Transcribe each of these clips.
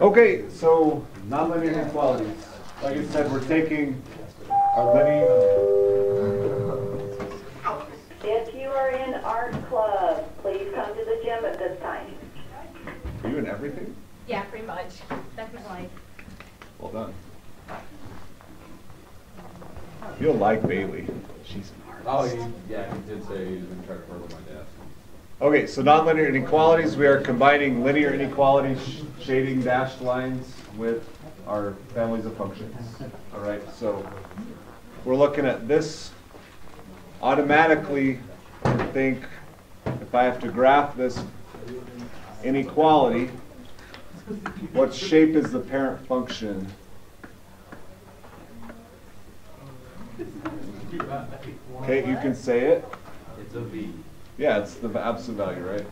Okay, so nonlinear inequalities. Like I said, we're taking our linear. If you are in art club, please come to the gym at this time. Are you in everything? Yeah, pretty much. That's my life. Well done. You'll like Bailey. She's an artist. Oh, yeah, he did say he was going to try to further my desk. Okay, so nonlinear inequalities, we are combining linear inequalities, shading dashed lines with our families of functions. All right, so we're looking at this. Automatically, I think if I have to graph this inequality, what shape is the parent function? Okay, you can say it. It's a V. Yeah, it's the absolute value, right?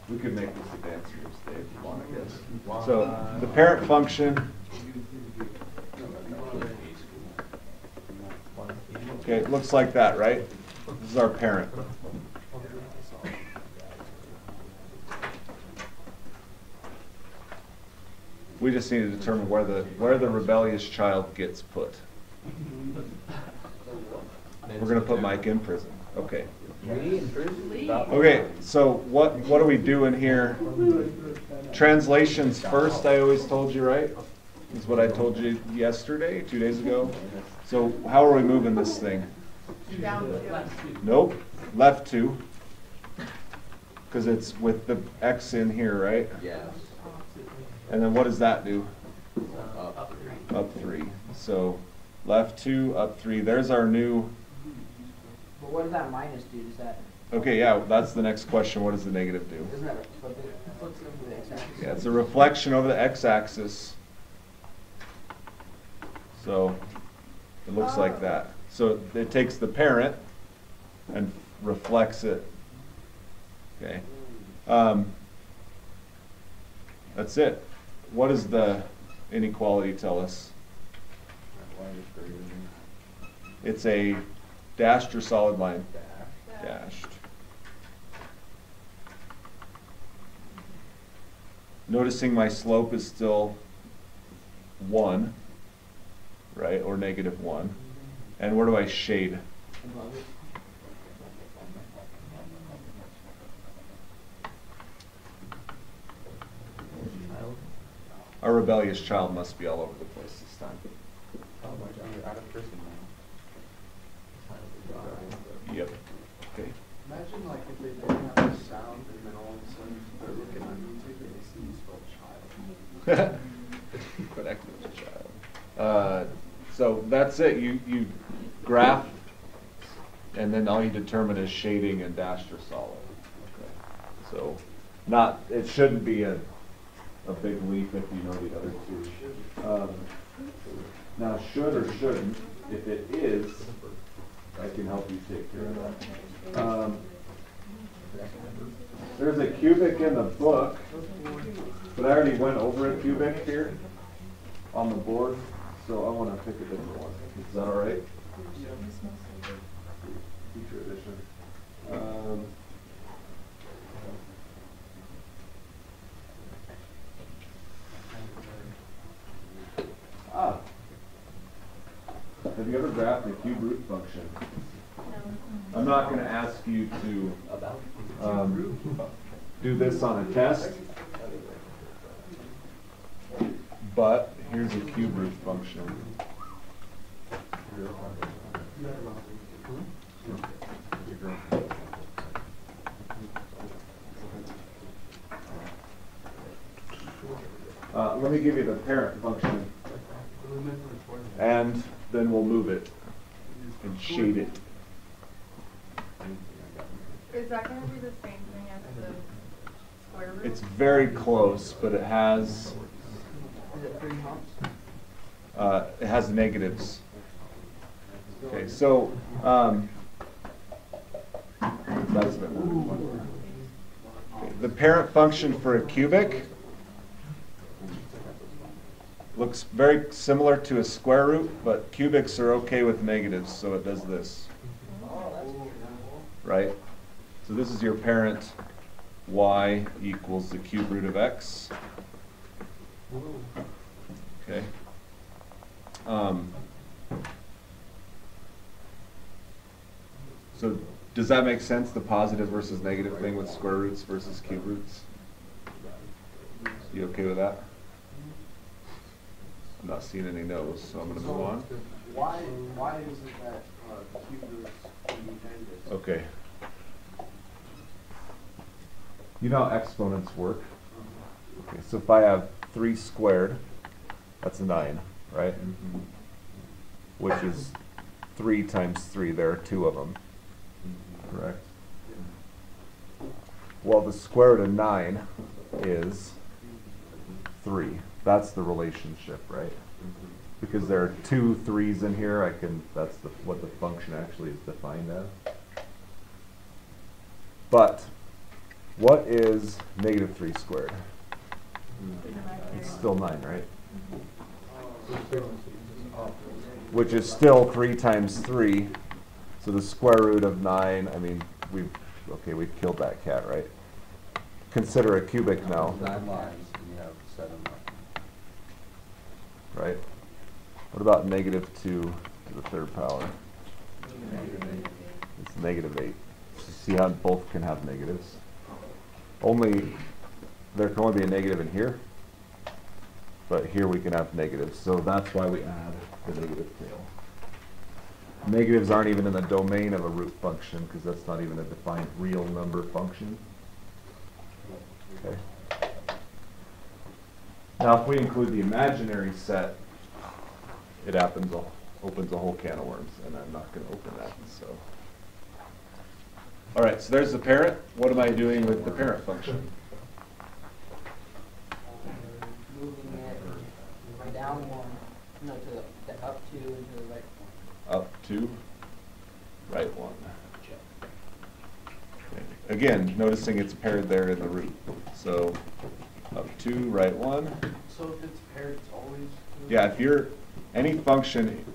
We could make this advanced here today if you want, I guess. So the parent function. Okay, it looks like that, right? This is our parent. We just need to determine where the rebellious child gets put. We're going to put Mike in prison. Okay. Okay, so what are we doing here? Translations first, I always told you, right? Is what I told you yesterday, 2 days ago. So how are we moving this thing? Down to left. Nope, left 2. Because it's with the x in here, right? Yes. And then what does that do? Up 3. Up 3. So left 2, up 3. There's our new. But what does that minus do? Does that? Okay, yeah, that's the next question. What does the negative do? Isn't that flip it? Flips it over the x-axis? Yeah, it's a reflection over the x-axis. So it looks like that. So it takes the parent and reflects it. Okay. That's it. What does the inequality tell us? It's a dashed or solid line? Dashed. Noticing my slope is still 1, right, or -1. And where do I shade? Above it. Our rebellious child must be all over the place this time. Oh my God, you're out of prison now. Yep. Okay. Imagine like if they didn't have a sound and then all of a sudden they're looking on YouTube and they see you spell child. Quit acting as a child. So that's it. You graph, and then all you determine is shading and dashed or solid. Okay. So it shouldn't be a big leap if you know the other 2. Now, should or shouldn't, if it is, I can help you take care of that. There's a cubic in the book, but I already went over a cubic here on the board, so I want to pick a different one. Is that all right? Future edition. Have you ever graphed a cube root function? I'm not going to ask you to do this on a test, but here's a cube root function. Let me give you the parent function, and then we'll move it and shade it. Is that going to be the same thing as the square root? It's very close, but it has Is it 3 humps? it has negatives. Okay, so that's the one. Okay, the parent function for a cubic looks very similar to a square root, but cubics are okay with negatives, so it does this. Right? So this is your parent y equals the cube root of x. Okay. So does that make sense, the positive versus negative thing with square roots versus cube roots? You okay with that? I'm not seeing any no's, so I'm going to move on. Why is it that cube roots can be negatives? Okay. You know how exponents work? Okay, so if I have 3 squared, that's 9, right? Which is 3 times 3. There are 2 of them. Correct? Well, the square root of 9 is 3. That's the relationship, right? Because there are 2 3's in here, that's what the function actually is defined as. But what is negative 3 squared? It's still 9, right? Which is still 3 times 3. So the square root of 9, I mean, we've killed that cat, right? Consider a cubic now. 9 lines, and you have 7 lines. Right? What about negative 2 to the 3rd power? It's negative 8. So see how both can have negatives? There can only be a negative in here, but here we can have negatives. So that's why we add the negative tail. Negatives aren't even in the domain of a root function because that's not even a defined real number function. Okay. Now if we include the imaginary set, it opens a whole can of worms, and I'm not going to open that. So, all right, so there's the parent. What am I doing with the parent function? Moving it down 1, no, to the up 2 and to the right 1. Up 2, right 1. Okay. Again, noticing it's paired there in the root. So up 2, right 1. So if it's paired, it's always Yeah, if you're any function,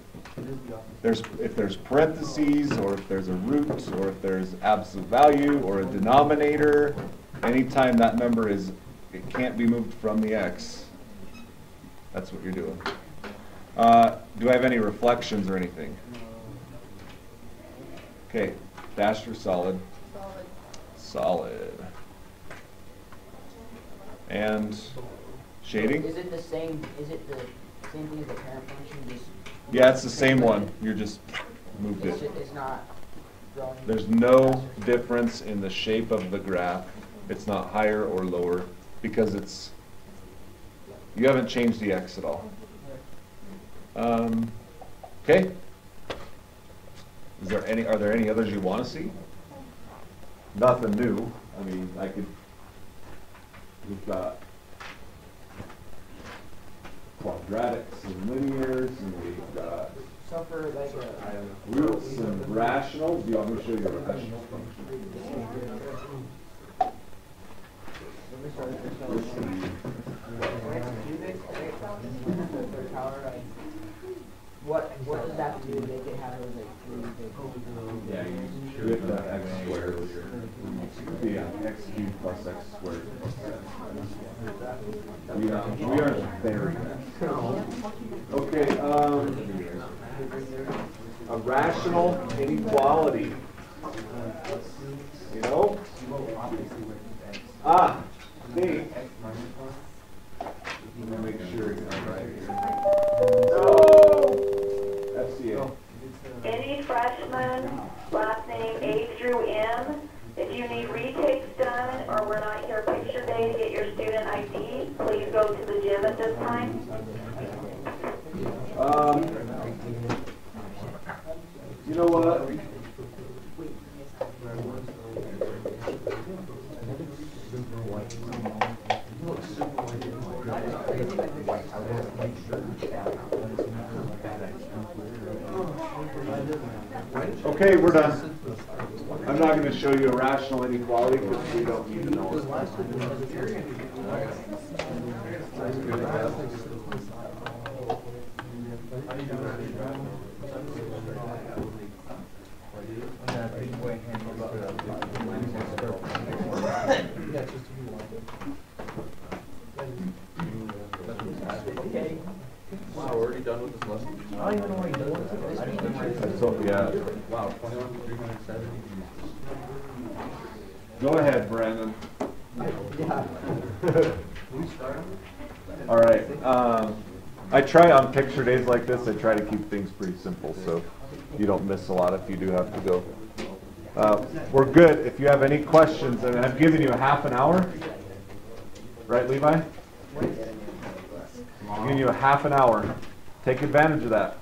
if there's parentheses, or if there's a root, or if there's absolute value, or a denominator, anytime that number it can't be moved from the x, that's what you're doing. Do I have any reflections or anything? Okay, dashed or solid? Solid. Solid. And shading? Is it the same thing as the parent function? Just Yeah, it's the same one. You just moved it. it's not growing. There's no difference in the shape of the graph. It's not higher or lower because you haven't changed the x at all. Okay. Are there any others you want to see? Nothing new. I mean, we've got quadratics and linears, and we've got So for like roots and rationals. Do you want me to show you a rational function? What does that do? They can have those like 3 Yeah, you get the x squared. Yeah, x cubed plus x squared plus x. We aren't there yet. Okay, a rational inequality. You know? Me. Let me make sure it's right here. No! FCA. Any freshman, last name A through M, if you need retakes done or we're not here picture day to get your student ID, please go to the gym at this time. You know what? Okay, we're done. I'm not going to show you a rational inequality because we don't need to know it. Okay. Wow, we're already done with this lesson? I don't even know where he does it. I just memorized it. So, yeah. Wow, 21,370. Go ahead, Brandon. Yeah. All right. I try on picture days like this, I try to keep things pretty simple so you don't miss a lot if you do have to go. We're good. If you have any questions, and I've given you a half an hour. Right, Levi? I'm giving you a half an hour. Take advantage of that.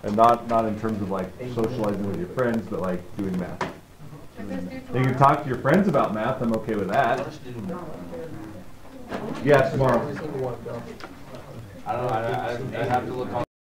And not in terms of like socializing with your friends, but like doing math. You can talk to your friends about math. I'm okay with that. Yeah, tomorrow. I don't know, I'd have to look on